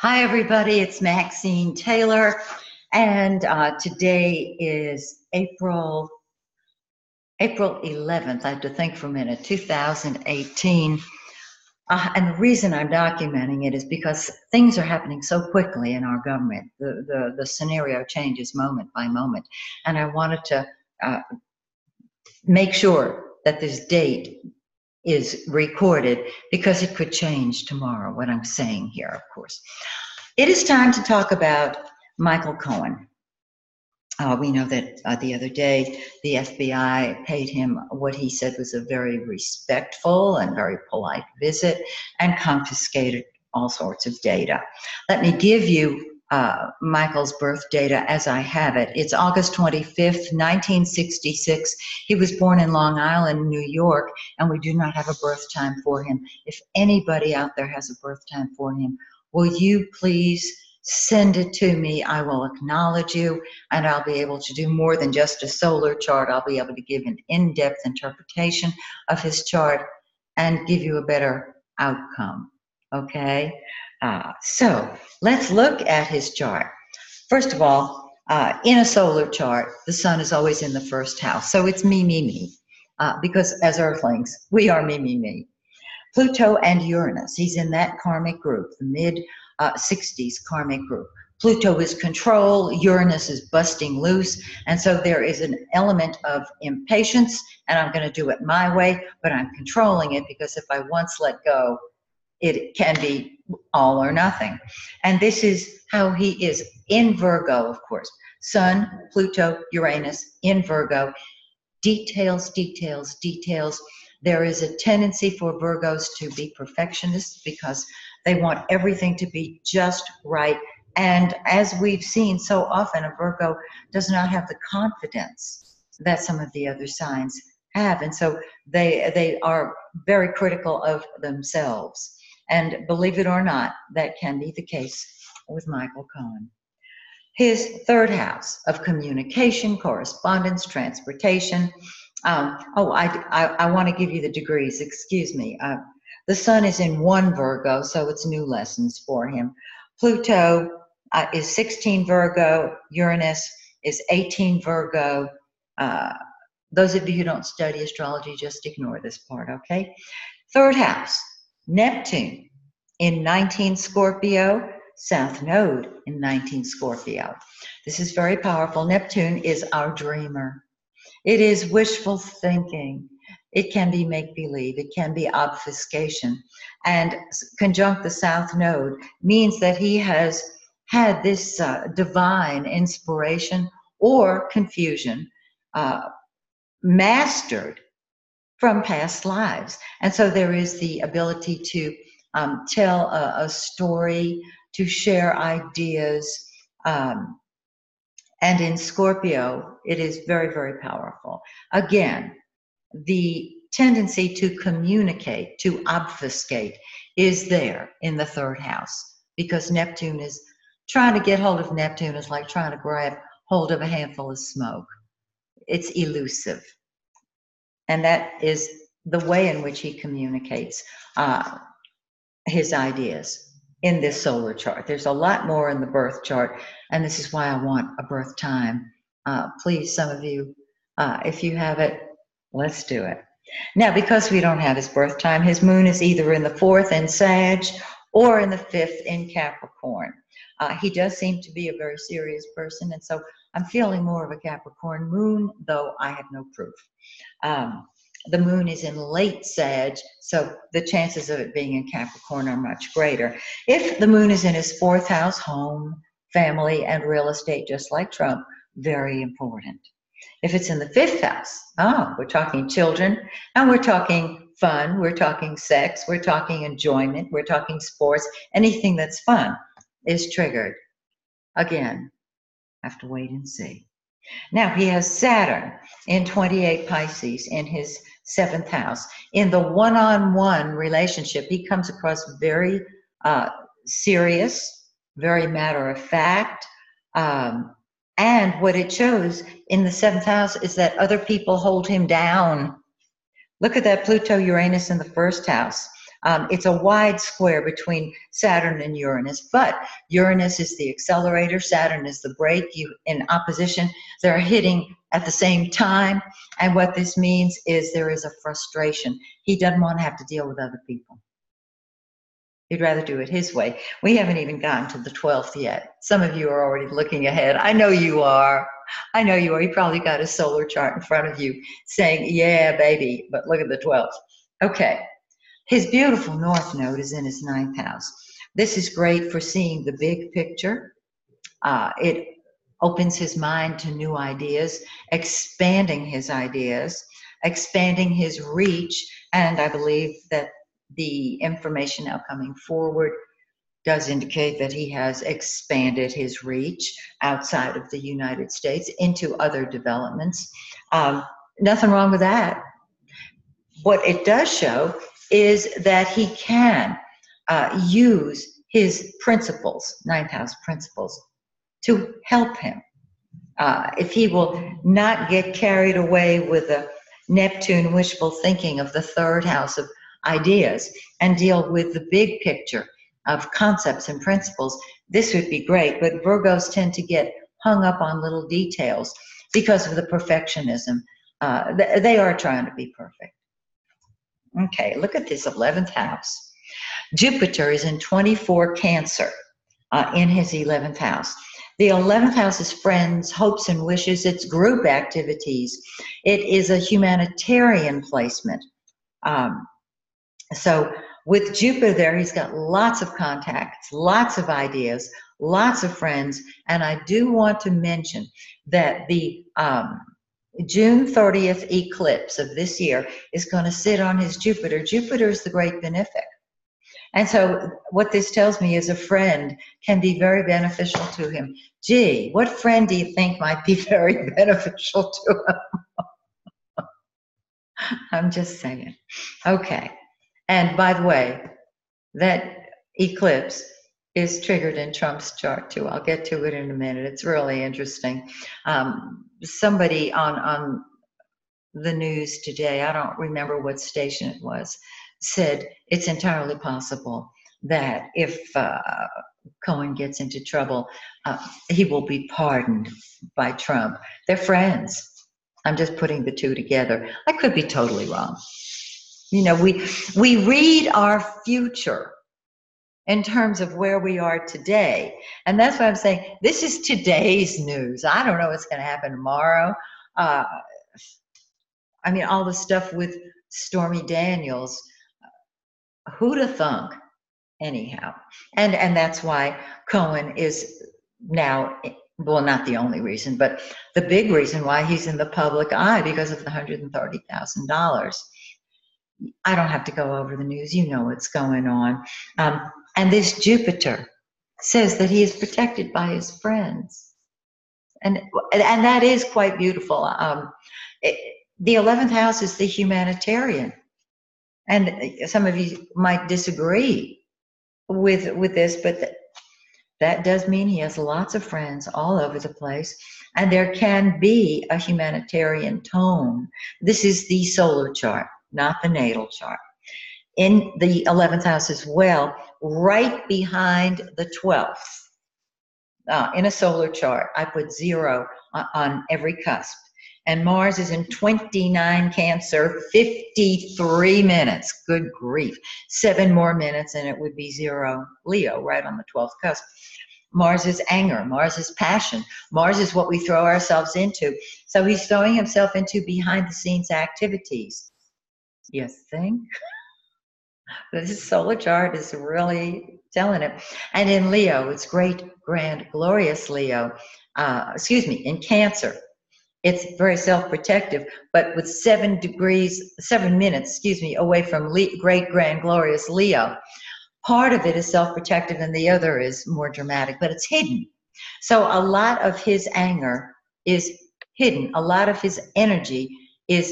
Hi, everybody. It's Maxine Taylor, and today is April 11th. I have to think for a minute, 2018. And the reason I'm documenting it is because things are happening so quickly in our government. The scenario changes moment by moment, and I wanted to make sure that this date is recorded because it could change tomorrow, what I'm saying here, of course. It is time to talk about Michael Cohen. We know that the other day the FBI paid him what he said was a very respectful and very polite visit and confiscated all sorts of data. Let me give you Michael's birth data as I have it. It's August 25th, 1966. He was born in Long Island, New York, and we do not have a birth time for him. If anybody out there has a birth time for him, will you please send it to me? I will acknowledge you, and I'll be able to do more than just a solar chart. I'll be able to give an in-depth interpretation of his chart and give you a better outcome, okay? So let's look at his chart. First of all, in a solar chart, the sun is always in the first house. So it's me, because as earthlings, we are me. Pluto and Uranus, he's in that karmic group, the mid-60s karmic group. Pluto is control, Uranus is busting loose, and so there is an element of impatience, and I'm going to do it my way, but I'm controlling it because if I once let go, it can be all or nothing. And this is how he is in Virgo, of course. Sun, Pluto, Uranus in Virgo. Details. There is a tendency for Virgos to be perfectionists because they want everything to be just right. And as we've seen so often, a Virgo does not have the confidence that some of the other signs have. And so they are very critical of themselves. And believe it or not, that can be the case with Michael Cohen. His third house of communication, correspondence, transportation. I want to give you the degrees, excuse me. The sun is in 1 Virgo, so it's new lessons for him. Pluto is 16 Virgo, Uranus is 18 Virgo. Those of you who don't study astrology, just ignore this part, okay? Third house, Neptune in 19 Scorpio, South Node in 19 Scorpio. This is very powerful. Neptune is our dreamer. It is wishful thinking. It can be make-believe. It can be obfuscation. And conjunct the South Node means that he has had this divine inspiration or confusion mastered from past lives. And so there is the ability to tell a story, to share ideas, and in Scorpio, it is very, very powerful. Again, the tendency to communicate, to obfuscate, is there in the third house because Neptune is trying to get hold of Neptune is like trying to grab hold of a handful of smoke. It's elusive. And that is the way in which he communicates his ideas in this solar chart. There's a lot more in the birth chart, and this is why I want a birth time. Please, some of you, if you have it, let's do it. Now, because we don't have his birth time, his moon is either in the 4th in Sag or in the 5th in Capricorn. He does seem to be a very serious person, and so I'm feeling more of a Capricorn moon, though I have no proof. The moon is in late Sag, so the chances of it being in Capricorn are much greater. If the moon is in his 4th house, home, family, and real estate, just like Trump, very important. If it's in the 5th house, we're talking children, and we're talking fun, we're talking sex, we're talking enjoyment, we're talking sports, anything that's fun is triggered. Again, have to wait and see. Now, he has Saturn in 28 Pisces in his 7th house. In the one-on-one relationship, he comes across very serious, very matter-of-fact, and what it shows in the 7th house is that other people hold him down. Look at that Pluto-Uranus in the 1st house. It's a wide square between Saturn and Uranus, but Uranus is the accelerator, Saturn is the brake. In opposition, they're hitting at the same time. And what this means is there is a frustration. He doesn't want to have to deal with other people. He'd rather do it his way. We haven't even gotten to the 12th yet. Some of you are already looking ahead. I know you are. I know you are. You probably got a solar chart in front of you saying, yeah, baby, but look at the 12th. Okay. His beautiful North Node is in his 9th house. This is great for seeing the big picture. It opens his mind to new ideas, expanding his ideas, expanding his reach, and I believe that the information now coming forward does indicate that he has expanded his reach outside of the United States into other developments. Nothing wrong with that. What it does show is that he can use his principles, 9th house principles, to help him. If he will not get carried away with the Neptune wishful thinking of the 3rd house of ideas and deal with the big picture of concepts and principles, this would be great. But Virgos tend to get hung up on little details because of the perfectionism. They are trying to be perfect. Okay, look at this 11th house. Jupiter is in 24 Cancer in his 11th house. The 11th house is friends, hopes, and wishes. It's group activities. It is a humanitarian placement. So with Jupiter there, he's got lots of contacts, lots of ideas, lots of friends. And I do want to mention that the June 30th eclipse of this year is going to sit on his Jupiter. Jupiter is the great benefic. And so what this tells me is a friend can be very beneficial to him. Gee, what friend do you think might be very beneficial to him? I'm just saying. Okay. And by the way, that eclipse is triggered in Trump's chart too. I'll get to it in a minute. It's really interesting. Somebody on the news today, I don't remember what station it was, said it's entirely possible that if Cohen gets into trouble, he will be pardoned by Trump. They're friends. I'm just putting the two together. I could be totally wrong. You know, we read our future in terms of where we are today. And that's why I'm saying this is today's news. I don't know what's going to happen tomorrow. I mean, all the stuff with Stormy Daniels, who'd have thunk, anyhow. And that's why Cohen is now, well, not the only reason, but the big reason why he's in the public eye, because of the $130,000. I don't have to go over the news. You know what's going on. And this Jupiter says that he is protected by his friends. And that is quite beautiful. The 11th house is the humanitarian. And some of you might disagree with this, but that does mean he has lots of friends all over the place. And there can be a humanitarian tone. This is the solar chart, not the natal chart. In the 11th house as well, right behind the 12th. In a solar chart, I put 0 on every cusp. And Mars is in 29 Cancer, 53 minutes. Good grief. 7 more minutes and it would be 0 Leo, right on the 12th cusp. Mars is anger. Mars is passion. Mars is what we throw ourselves into. So he's throwing himself into behind-the-scenes activities. You think? This solar chart is really telling it. And in Leo, it's great, grand, glorious Leo. In Cancer. It's very self-protective, but with 7 minutes, away from great, grand, glorious Leo. Part of it is self-protective and the other is more dramatic, but it's hidden. So a lot of his anger is hidden. A lot of his energy is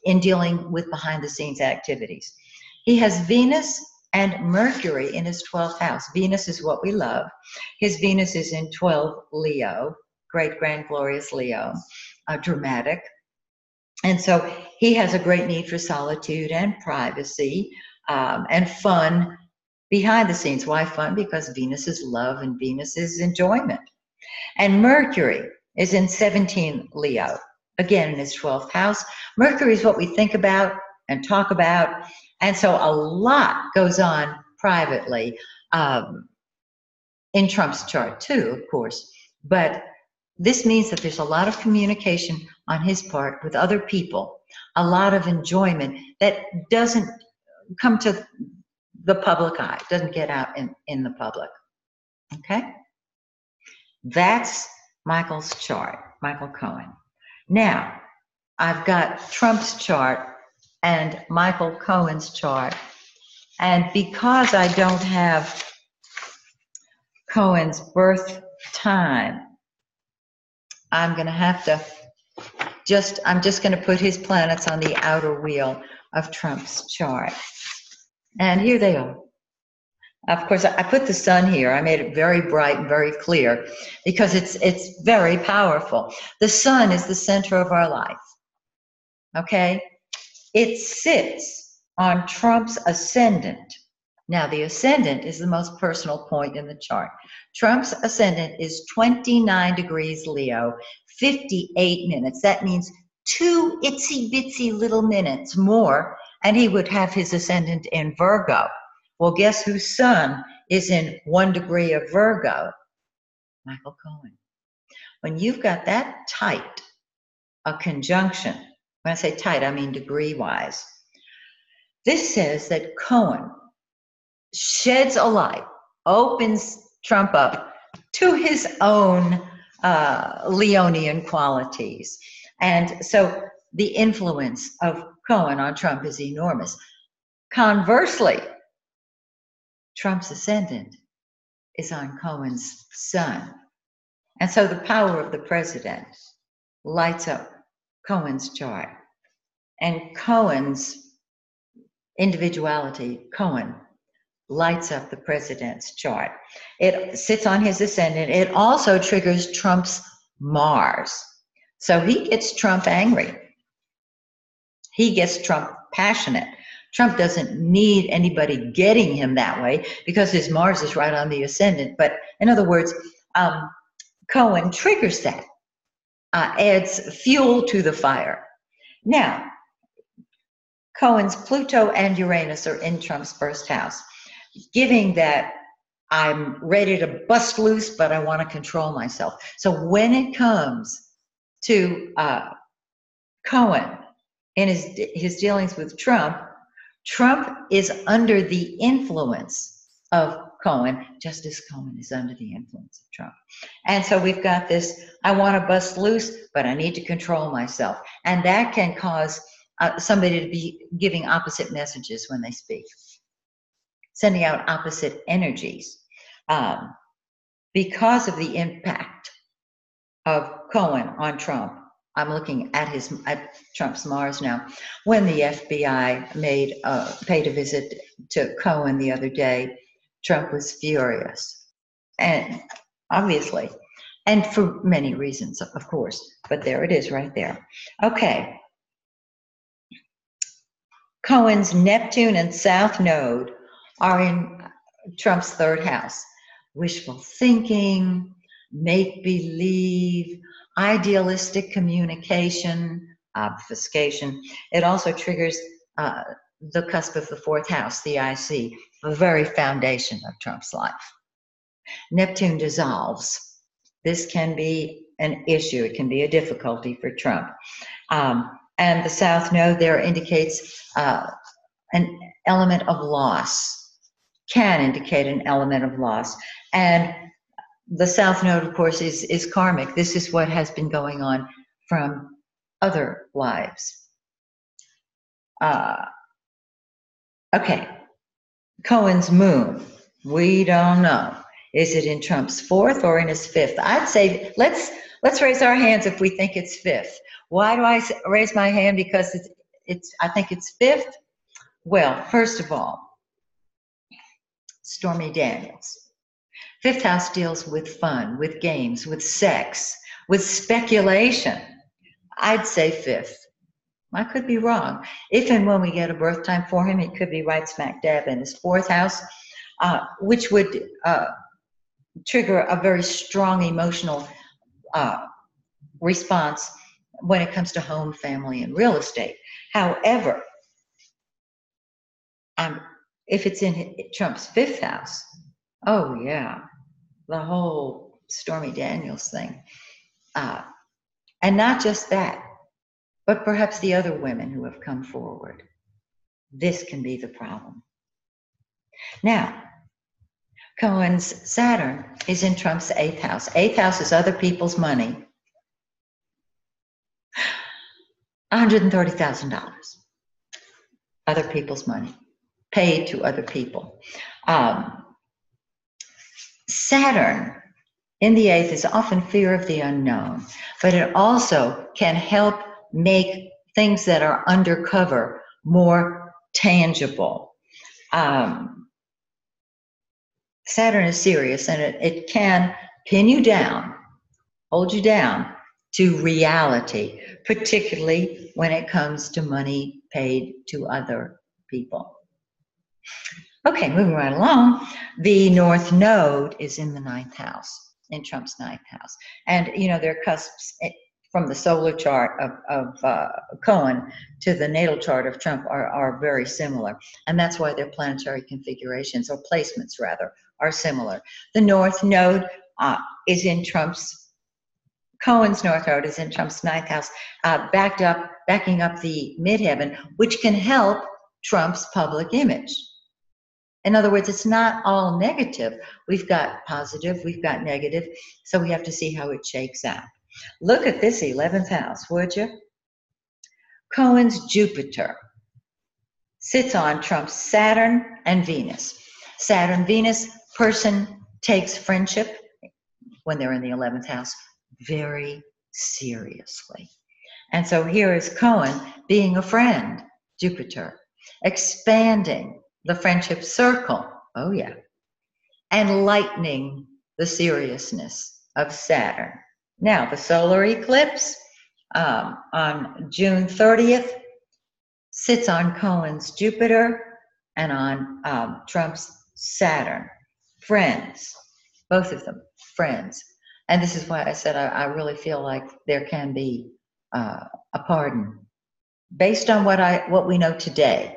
in dealing with behind-the-scenes activities. He has Venus and Mercury in his 12th house. Venus is what we love. His Venus is in 12 Leo, great, grand, glorious Leo, dramatic. And so he has a great need for solitude and privacy. and fun behind the scenes. Why fun? Because Venus is love and Venus is enjoyment. And Mercury is in 17 Leo, again in his 12th house. Mercury is what we think about and talk about. And so a lot goes on privately in Trump's chart too, of course. But this means that there's a lot of communication on his part with other people, a lot of enjoyment that doesn't come to the public eye, doesn't get out in the public. Okay? That's Michael's chart, Michael Cohen. Now, I've got Trump's chart and Michael Cohen's chart. And because I don't have Cohen's birth time, I'm going to have to I'm just going to put his planets on the outer wheel of Trump's chart. And here they are. Of course, I put the sun here. I made it very bright and very clear because it's very powerful. The sun is the center of our life. Okay? It sits on Trump's ascendant. Now, the ascendant is the most personal point in the chart. Trump's ascendant is 29 degrees Leo, 58 minutes. That means 2 itsy-bitsy little minutes more, and he would have his ascendant in Virgo. Well, guess whose sun is in 1 degree of Virgo? Michael Cohen. When you've got that tight a conjunction, when I say tight, I mean degree-wise, this says that Cohen sheds a light, opens Trump up to his own Leonian qualities. And so the influence of Cohen on Trump is enormous. Conversely, Trump's ascendant is on Cohen's sun. And so the power of the president lights up Cohen's chart. And Cohen's individuality, Cohen, lights up the president's chart. It sits on his ascendant. It also triggers Trump's Mars. So he gets Trump angry. He gets Trump passionate. Trump doesn't need anybody getting him that way because his Mars is right on the ascendant. But in other words, Cohen triggers that, adds fuel to the fire. Now, Cohen's Pluto and Uranus are in Trump's first house, giving that I'm ready to bust loose, but I want to control myself. So when it comes to Cohen in his dealings with Trump, Trump is under the influence of Cohen, just as Cohen is under the influence of Trump. And so we've got this, I want to bust loose, but I need to control myself. And that can cause somebody to be giving opposite messages when they speak, sending out opposite energies. Because of the impact of Cohen on Trump, I'm looking at Trump's Mars now. When the FBI paid a visit to Cohen the other day, Trump was furious, and obviously, and for many reasons, of course. But there it is, right there. Okay. Cohen's Neptune and South Node are in Trump's third house. Wishful thinking, make-believe, idealistic communication, obfuscation. It also triggers the cusp of the fourth house, the IC, the very foundation of Trump's life. Neptune dissolves. This can be an issue. It can be a difficulty for Trump. And the South Node there indicates an element of loss, can indicate an element of loss. And the South Node, of course, is karmic. This is what has been going on from other lives. Okay, Cohen's moon, we don't know. Is it in Trump's fourth or in his fifth? I'd say let's raise our hands if we think it's fifth. Why do I raise my hand? Because I think it's fifth. Well, first of all, Stormy Daniels. Fifth house deals with fun, with games, with sex, with speculation. I'd say fifth. I could be wrong. If and when we get a birth time for him, it could be right smack dab in his fourth house, which would trigger a very strong emotional response when it comes to home, family, and real estate. However, if it's in Trump's fifth house, oh yeah, the whole Stormy Daniels thing. And not just that, but perhaps the other women who have come forward. This can be the problem. Now, Cohen's Saturn is in Trump's eighth house. Eighth house is other people's money. $130,000. Other people's money, paid to other people. Saturn in the eighth is often fear of the unknown, but it also can help make things that are undercover more tangible. Saturn is serious, and it can pin you down, hold you down to reality, particularly when it comes to money paid to other people. Okay, moving right along, the North Node is in the ninth house, in Trump's ninth house. And, you know, their cusps from the solar chart of Cohen to the natal chart of Trump are very similar. And that's why their planetary configurations, or placements rather, are similar. The North Node is in Cohen's North Node is in Trump's ninth house, backing up the midheaven, which can help Trump's public image. In other words, it's not all negative. We've got positive, we've got negative, so we have to see how it shakes out. Look at this 11th house, would you? Cohen's Jupiter sits on Trump's Saturn and Venus. Saturn, Venus, person takes friendship when they're in the 11th house very seriously. And so here is Cohen being a friend, Jupiter, expanding the friendship circle, oh yeah, and lightening the seriousness of Saturn. Now, the solar eclipse on June 30th sits on Cohen's Jupiter and on Trump's Saturn. Friends, both of them, friends. And this is why I said I really feel like there can be a pardon. Based on what we know today,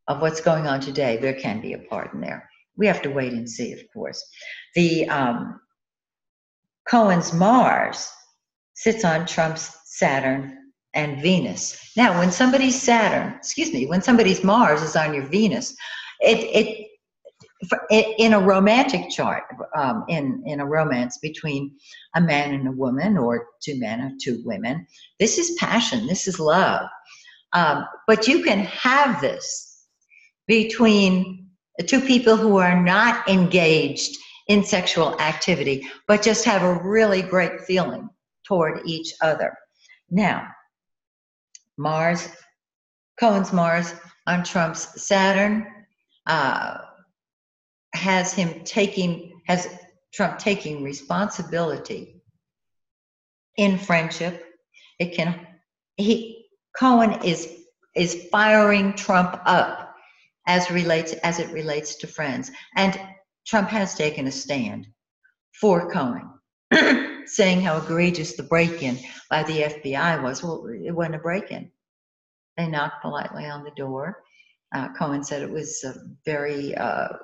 of what's going on today, there can be a pardon there. We have to wait and see, of course. The Cohen's Mars sits on Trump's Saturn and Venus. Now, when somebody's Mars is on your Venus, in a romantic chart, in a romance between a man and a woman, or two men or two women, this is passion, this is love. But you can have this between two people who are not engaged in sexual activity, but just have a really great feeling toward each other. Now, Cohen's Mars on Trump's Saturn has Trump taking responsibility in friendship. Cohen is firing Trump up as it relates to friends. And Trump has taken a stand for Cohen, saying how egregious the break-in by the FBI was. Well, it wasn't a break-in. They knocked politely on the door. Cohen said it was a very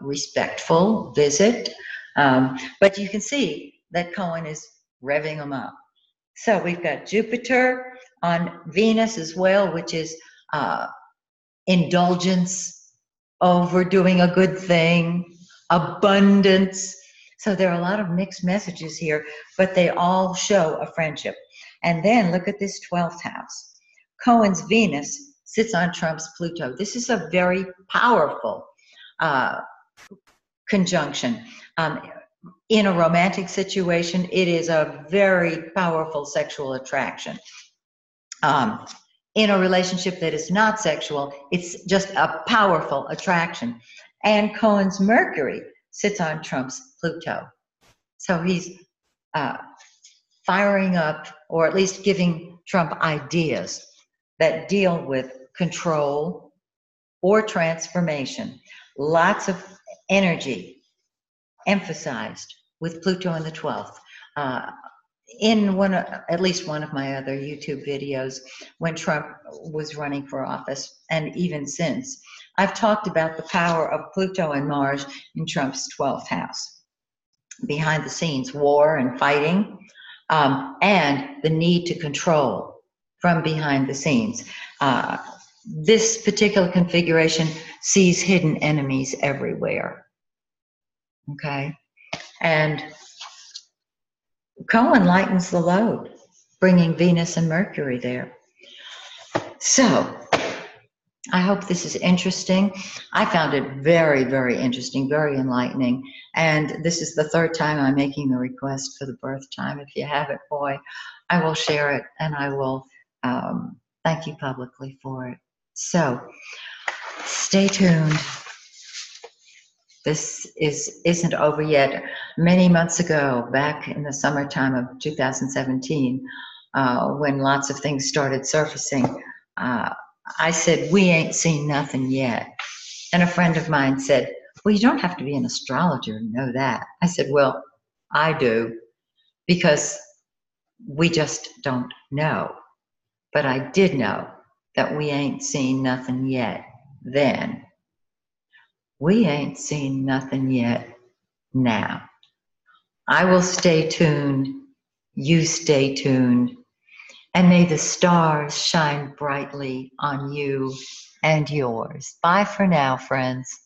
respectful visit. But you can see that Cohen is revving them up. So we've got Jupiter on Venus as well, which is indulgence, overdoing a good thing, abundance. So there are a lot of mixed messages here, but they all show a friendship. And then look at this 12th house. Cohen's Venus sits on Trump's Pluto. This is a very powerful conjunction. In a romantic situation, it is a very powerful sexual attraction. In a relationship that is not sexual, it's just a powerful attraction. And Cohen's Mercury sits on Trump's Pluto. So he's firing up, or at least giving Trump ideas that deal with control or transformation. Lots of energy emphasized with Pluto in the 12th. In at least one of my other YouTube videos, when Trump was running for office, and even since, I've talked about the power of Pluto and Mars in Trump's 12th house. Behind the scenes, war and fighting, and the need to control from behind the scenes. This particular configuration sees hidden enemies everywhere. Okay? And Cohen lightens the load, bringing Venus and Mercury there. So, I hope this is interesting. I found it very, very interesting, very enlightening. And this is the third time I'm making the request for the birth time. If you have it, boy, I will share it, and I will thank you publicly for it. So, stay tuned. This isn't over yet. Many months ago, back in the summertime of 2017, when lots of things started surfacing, I said, we ain't seen nothing yet. And a friend of mine said, well, you don't have to be an astrologer to know that. I said, well, I do, because we just don't know. But I did know that we ain't seen nothing yet then. We ain't seen nothing yet now. I will stay tuned. You stay tuned. And may the stars shine brightly on you and yours. Bye for now, friends.